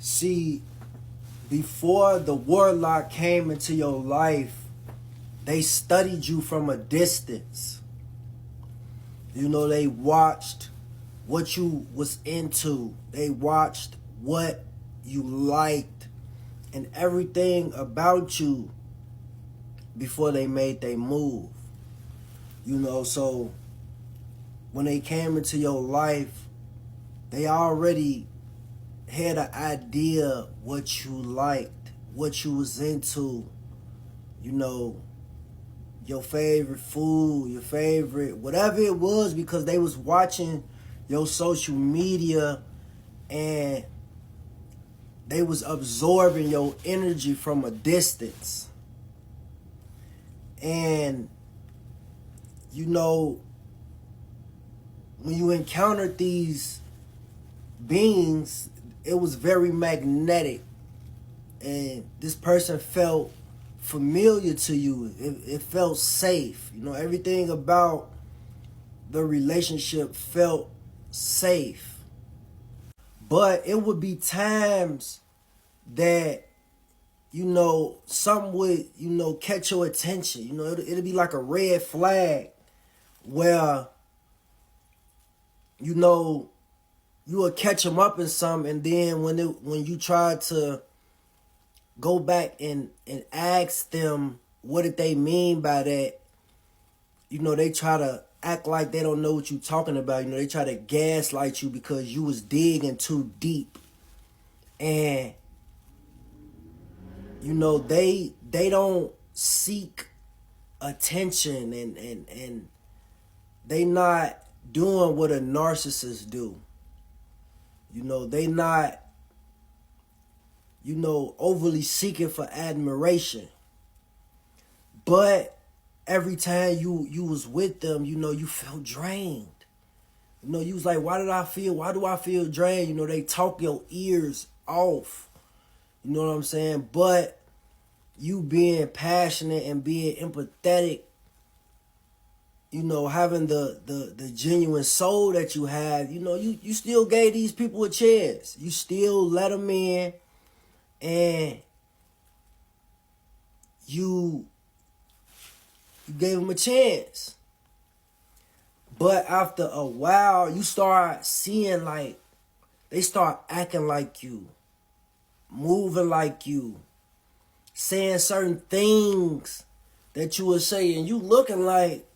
See, before the Warlock came into your life, they studied you from a distance. You know, they watched what you was into. They watched what you liked and everything about you before they made their move. You know, so when they came into your life, they already had an idea what you liked, what you was into, you know, your favorite food, your favorite, whatever it was, because they was watching your social media and they was absorbing your energy from a distance. And, you know, when you encountered these beings, it was very magnetic. And this person felt familiar to you. It felt safe. You know, everything about the relationship felt safe. But it would be times that, you know, something would, you know, catch your attention. You know, it'd be like a red flag where, you know, you would catch them up in something, and then when you try to go back and ask them what did they mean by that, you know, they try to act like they don't know what you're talking about. You know, they try to gaslight you because you was digging too deep. And, you know, they don't seek attention, and they not doing what a narcissist do. You know, they not, you know, overly seeking for admiration. But every time you was with them, you know, you felt drained. You know, you was like, why do I feel drained? You know, they talk your ears off. You know what I'm saying? But you being passionate and being empathetic, you know, having the genuine soul that you have, you know, you still gave these people a chance. You still let them in, and you gave them a chance. But after a while, you start seeing, like, they start acting like you, moving like you, saying certain things that you would say, and you looking like,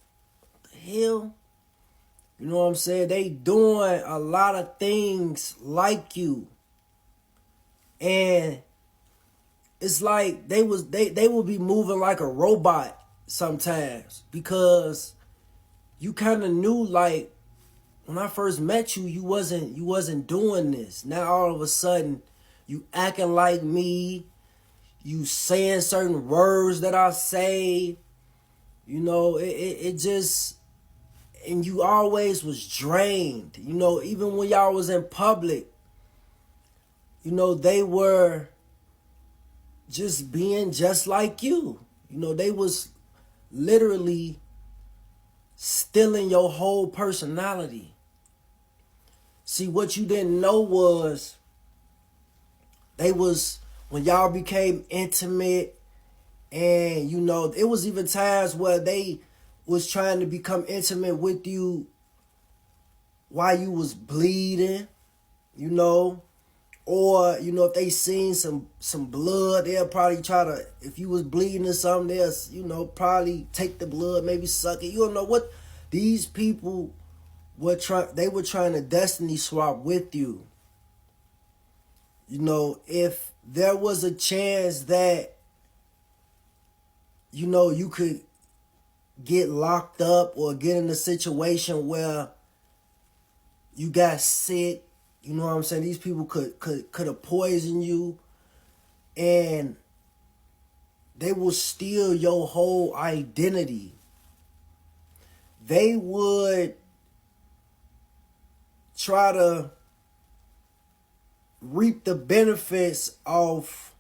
the hell? You know what I'm saying? They doing a lot of things like you. And it's like they will be moving like a robot sometimes, because you kind of knew, like, when I first met you, you wasn't doing this. Now all of a sudden you acting like me, you saying certain words that I say, you know, it just, and you always was drained. You know, even when y'all was in public, you know, they were just being just like you. You know, they was literally stealing your whole personality. See, what you didn't know was they was, when y'all became intimate, and, you know, it was even times where they was trying to become intimate with you while you was bleeding, you know, or, you know, if they seen some blood, they'll probably try to, if you was bleeding or something, they'll, you know, probably take the blood, maybe suck it. You don't know what these people were they were trying to destiny swap with you. You know, if there was a chance that, you know, you could get locked up or get in a situation where you got sick, you know what I'm saying? These people could have poisoned you, and they will steal your whole identity. They would try to reap the benefits of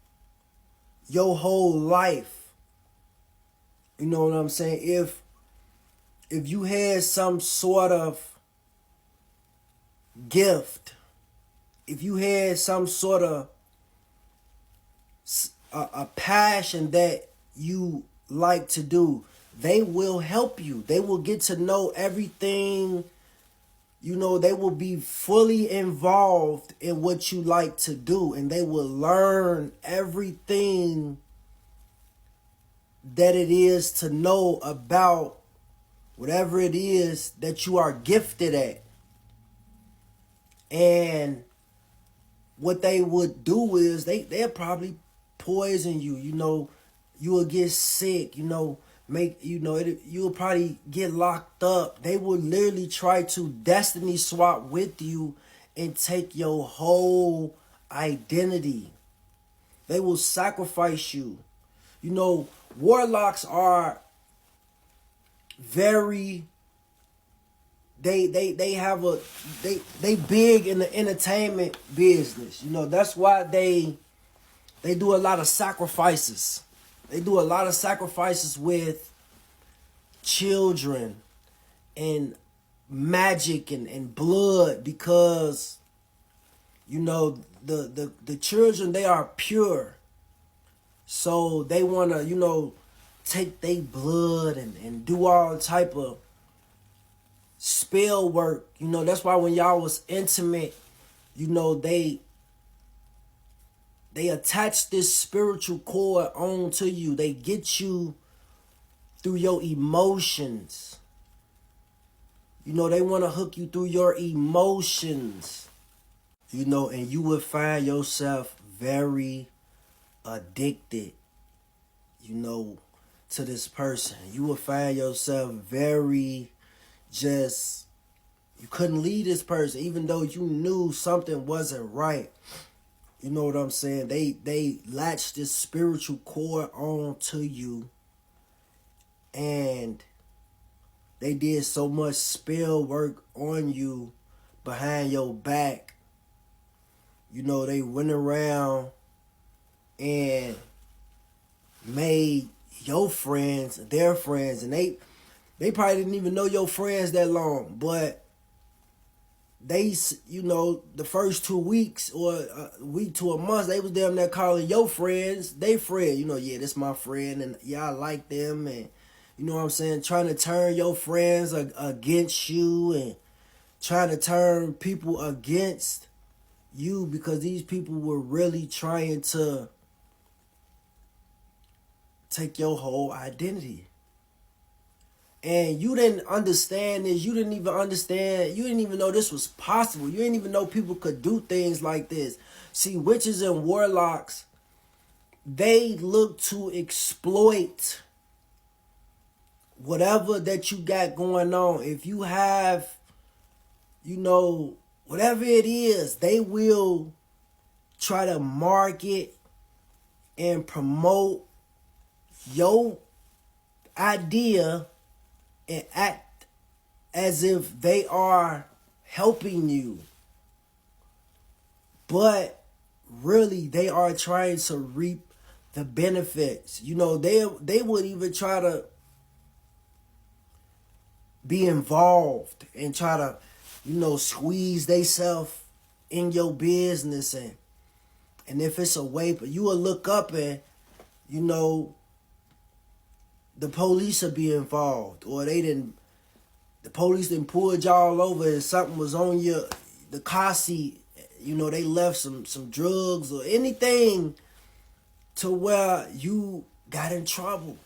your whole life. You know what I'm saying? If you had some sort of gift, if you had some sort of a passion that you like to do, they will help you. They will get to know everything. You know, they will be fully involved in what you like to do, and they will learn everything that it is to know about whatever it is that you are gifted at. And what they would do is they'll probably poison you. You know, you will get sick. You'll probably get locked up. They will literally try to destiny swap with you and take your whole identity. They will sacrifice you. You know, warlocks are very they big in the entertainment business. You know, that's why they do a lot of sacrifices. They do a lot of sacrifices with children and magic and blood, because you know the children, they are pure. So they want to, you know, take their blood and do all type of spell work. You know, that's why when y'all was intimate, you know, they attach this spiritual cord onto you. They get you through your emotions. You know, they want to hook you through your emotions. You know, and you would find yourself very addicted, you know, to this person. You will find yourself very you couldn't leave this person, even though you knew something wasn't right. You know what I'm saying? They latched this spiritual cord on to you, and they did so much spell work on you behind your back. You know, they went around and made your friends their friends, and they probably didn't even know your friends that long, but they, you know, the first 2 weeks or a week to a month, they was damn near calling your friends they friend. You know, yeah, this my friend, and yeah, I like them, and you know what I'm saying, trying to turn your friends against you, and trying to turn people against you, because these people were really trying to take your whole identity. And you didn't understand this. You didn't even understand. You didn't even know this was possible. You didn't even know people could do things like this. See, witches and warlocks, they look to exploit whatever that you got going on. If you have, you know, whatever it is, they will try to market and promote your idea and act as if they are helping you. But really, they are trying to reap the benefits. You know, they would even try to be involved and try to, you know, squeeze themselves in your business. And if it's a way, but you will look up and, you know, the police will be involved, or the police didn't pull y'all over and something was on the car seat. You know, they left some drugs or anything to where you got in trouble.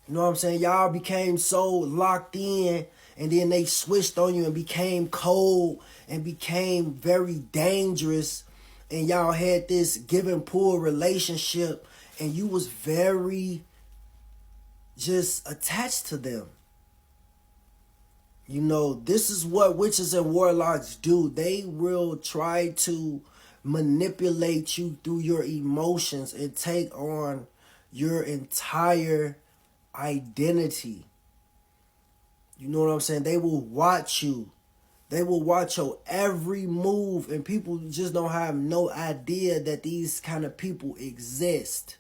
You know what I'm saying? Y'all became so locked in, and then they switched on you and became cold and became very dangerous. And y'all had this give and pull relationship, and you was very just attached to them. You know, this is what witches and warlocks do. They will try to manipulate you through your emotions and take on your entire identity. You know what I'm saying? They will watch you. They will watch your every move, and people just don't have no idea that these kind of people exist.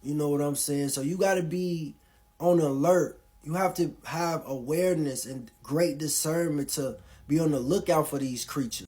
You know what I'm saying? So you got to be on alert. You have to have awareness and great discernment to be on the lookout for these creatures.